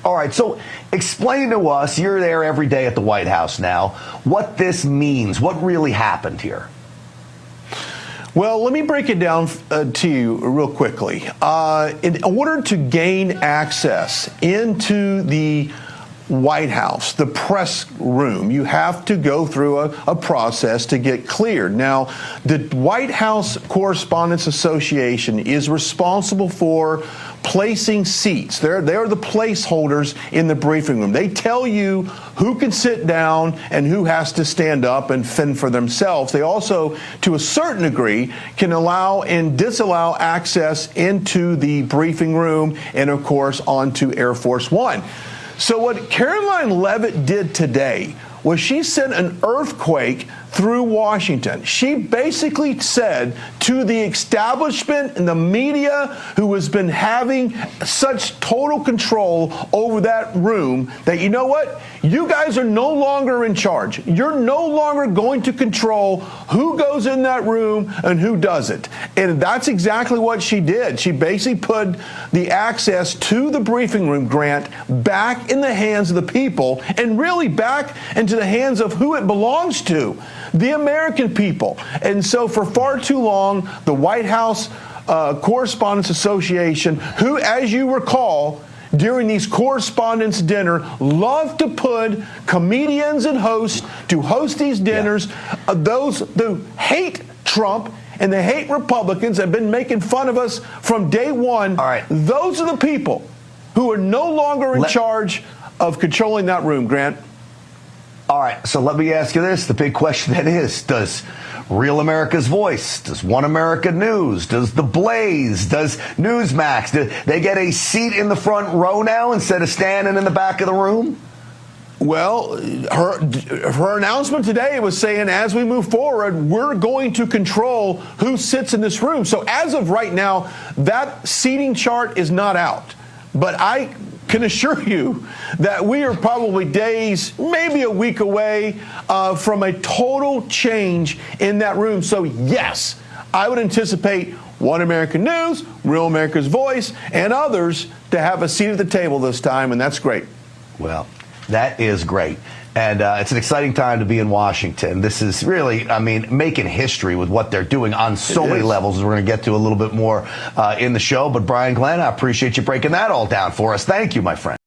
All right, so explain to us, you're there every day at the White House now, what this means, what really happened here. Well, let me break it down to you real quickly. In order to gain access into the White House, the press room, you have to go through a process to get cleared. Now, the White House Correspondents Association is responsible for placing seats. They're the placeholders in the briefing room. They tell you who can sit down and who has to stand up and fend for themselves. They also, to a certain degree, can allow and disallow access into the briefing room and, of course, onto Air Force One. So what Caroline Leavitt did today was she sent an earthquake through Washington. She basically said to the establishment and the media who has been having such total control over that room that, you know what? You guys are no longer in charge. You're no longer going to control who goes in that room and who doesn't. And that's exactly what she did. She basically put the access to the briefing room, Grant, back in the hands of the people and really back into the hands of who it belongs to, the American people. And so for far too long, the White House Correspondents Association, who, as you recall, during these correspondents' dinner, love to put comedians and hosts to host these dinners. Those who hate Trump and they hate Republicans have been making fun of us from day one. All right. Those are the people who are no longer in charge of controlling that room, Grant. All right, so let me ask you this. The big question then is, does Real America's Voice, does One America News, does The Blaze, does Newsmax, do they get a seat in the front row now instead of standing in the back of the room? Well, her announcement today was saying, as we move forward, we're going to control who sits in this room. So as of right now, that seating chart is not out. But I can assure you that we are probably days, maybe a week away from a total change in that room. So yes, I would anticipate One American News, Real America's Voice, and others to have a seat at the table this time, and that's great. Well, that is great. And it's an exciting time to be in Washington. This is really, I mean, making history with what they're doing on so many levels. We're going to get to a little bit more in the show. But Brian Glenn, I appreciate you breaking that all down for us. Thank you, my friend.